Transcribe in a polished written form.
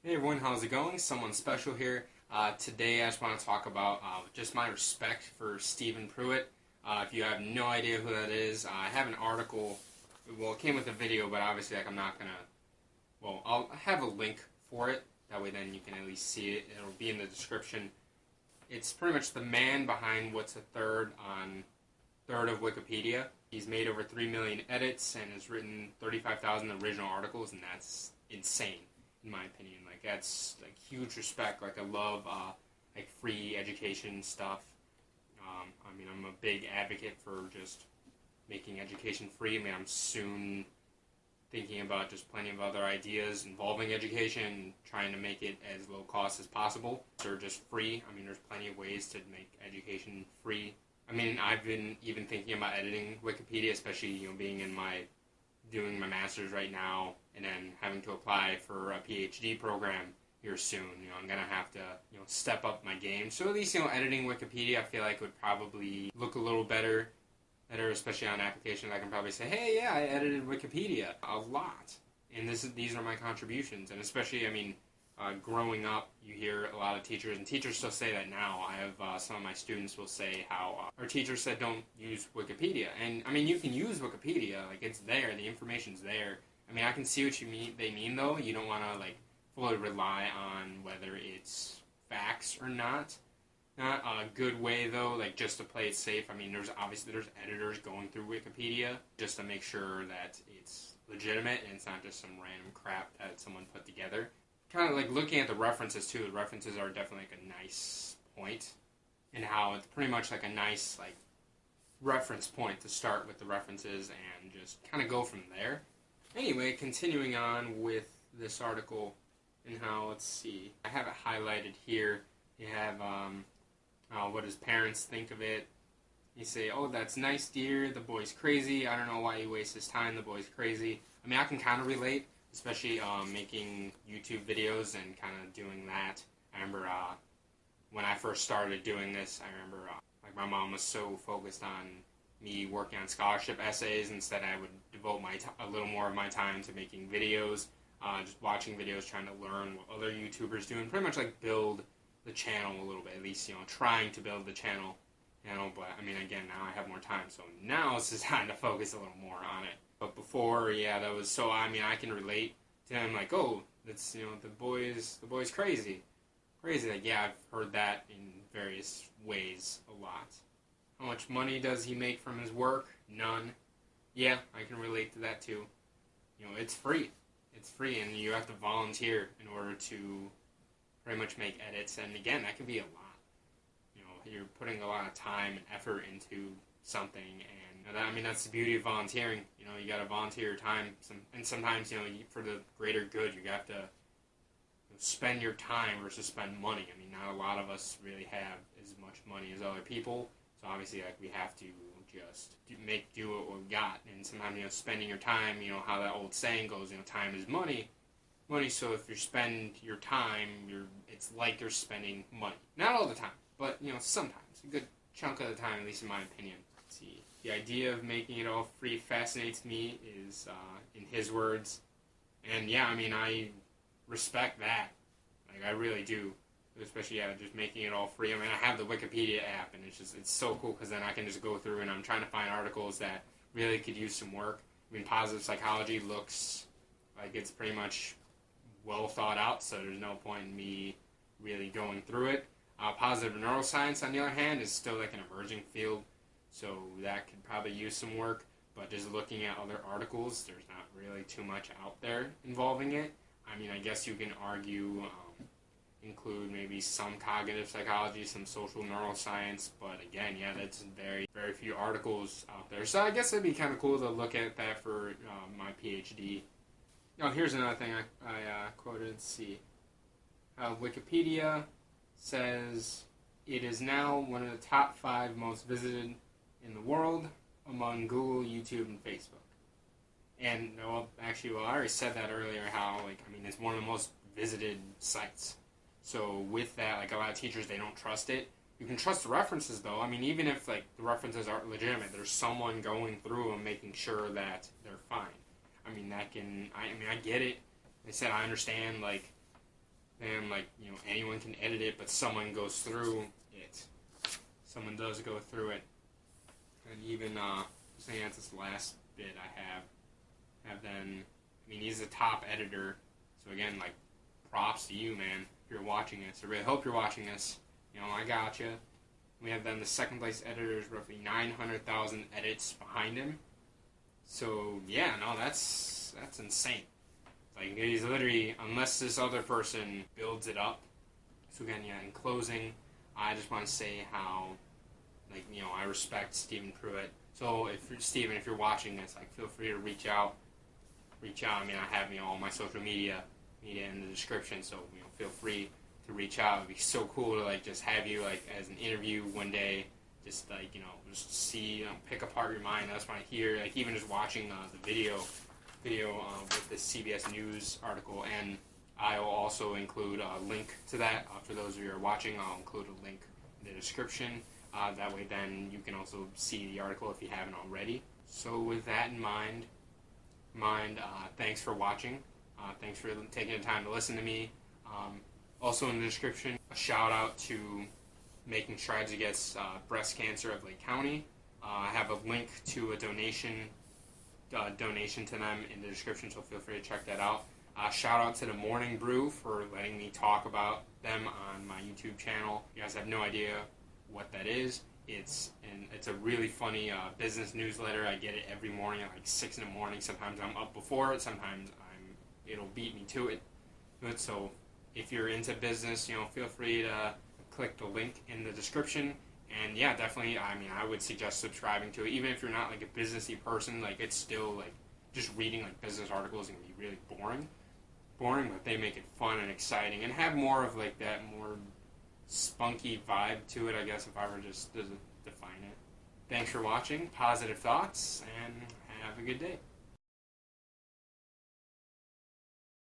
Hey everyone, how's it going? Someone special here. Today I just want to talk about just my respect for Steven Pruitt. If you have no idea who that is, I have an article. Well, it came with a video, but obviously I'm not going to... Well, I'll have a link for it. That way then you can at least see it. It'll be in the description. It's pretty much the man behind what's a third of Wikipedia. He's made over 3 million edits and has written 35,000 original articles, and that's insane. In my opinion, that's huge respect. I love free education stuff. I'm a big advocate for just making education free. I'm soon thinking about just plenty of other ideas involving education, trying to make it as low cost as possible or just free. There's plenty of ways to make education free. I've been even thinking about editing Wikipedia, especially being in doing my master's right now, and then having to apply for a PhD program here soon. I'm gonna have to step up my game. So at least editing Wikipedia, I feel like would probably look a little better, especially on applications. I can probably say, hey, yeah, I edited Wikipedia a lot, and these are my contributions. And especially, growing up, you hear a lot of teachers, and teachers still say that now. I have some of my students will say how our teachers said don't use Wikipedia. And, you can use Wikipedia. It's there. The information's there. I can see what they mean, though. You don't want to, fully rely on whether it's facts or not. Not a good way, though, just to play it safe. There's editors going through Wikipedia just to make sure that it's legitimate and it's not just some random crap that someone put together. Kind of looking at the references too. The references are definitely a nice point, and how it's pretty much a nice reference point to start with the references and just kind of go from there. Anyway, continuing on with this article and how, let's see, I have it highlighted here. You have what his parents think of it. You say, oh, that's nice, dear. The boy's crazy. I don't know why he wastes his time. The boy's crazy. I can kind of relate. Especially making YouTube videos and kind of doing that. I remember when I first started doing this, I remember my mom was so focused on me working on scholarship essays. Instead, I would devote a little more of my time to making videos, just watching videos, trying to learn what other YouTubers do, and pretty much build the channel a little bit. At least trying to build the channel. But again, now I have more time, so now it's just time to focus a little more on it. But before, yeah, that was so. I can relate to him. Oh, that's the boy's crazy. Yeah, I've heard that in various ways a lot. How much money does he make from his work? None. Yeah, I can relate to that too. It's free. It's free, and you have to volunteer in order to pretty much make edits. And again, that can be a lot. You're putting a lot of time and effort into something, and that's the beauty of volunteering. You got to volunteer your time, and sometimes for the greater good, you have to spend your time versus spend money. Not a lot of us really have as much money as other people, so obviously we have to just make do what we got. And sometimes spending your time, how that old saying goes, time is money. So if you spend your time, it's like you're spending money. Not all the time, but sometimes a good chunk of the time, at least in my opinion. Let's see. The idea of making it all free fascinates me, is in his words. And yeah, I respect that. I really do. Especially, just making it all free. I have the Wikipedia app, and it's so cool because then I can just go through and I'm trying to find articles that really could use some work. Positive psychology looks like it's pretty much well thought out, so there's no point in me really going through it. Positive neuroscience, on the other hand, is still an emerging field, so that could probably use some work. But just looking at other articles, there's not really too much out there involving it. I guess you can argue, include maybe some cognitive psychology, some social neuroscience, but again, yeah, that's very, very few articles out there. So I guess it'd be kind of cool to look at that for my PhD. Here's another thing I quoted. Let's see. Wikipedia says it is now one of the top 5 most visited in the world among Google, YouTube, and Facebook. And I already said that earlier, how it's one of the most visited sites. So with that, a lot of teachers, they don't trust it. You can trust the references, though. Even if the references aren't legitimate, there's someone going through and making sure that they're fine. I get it. They said, I understand, then like, you know, anyone can edit it, but someone goes through it. Someone does go through it. And even saying that's this last bit I have then, I mean, he's the top editor, so again, like, props to you, man, if you're watching this. I really hope you're watching this. You know, I gotcha. We have then the second place editor is roughly 900,000 edits behind him. So yeah, no, that's insane. Like, he's literally, unless this other person builds it up. So again, yeah, in closing, I just want to say how, like, you know, I respect Steven Pruitt. So Steven, if you're watching this, like, feel free to reach out. I mean, I have, you know, all my social media in the description, so, you know, feel free to reach out. It'd be so cool to, like, just have you, like, as an interview one day, just, like, you know, just see, you know, pick apart your mind. That's what I hear, like, even just watching the video with the CBS News article, and I will also include a link to that. For those of you who are watching, I'll include a link in the description. That way then you can also see the article if you haven't already. So with that in mind, thanks for watching. Thanks for taking the time to listen to me. Also in the description, a shout out to Making Strides Against Breast Cancer of Lake County. I have a link to a donation to them in the description, so feel free to check that out. Shout out to the Morning Brew for letting me talk about them on my YouTube channel. You guys have no idea what that is. It's a really funny business newsletter. I get it every morning at like 6 in the morning. Sometimes I'm up before it. Sometimes it'll beat me to it. So if you're into business, you know, feel free to click the link in the description. And yeah, definitely, I mean, I would suggest subscribing to it. Even if you're not like a businessy person, like, it's still like just reading like business articles can be really boring, but they make it fun and exciting and have more of like that more spunky vibe to it, I guess, if I were just to define it. Thanks for watching. Positive thoughts, and have a good day.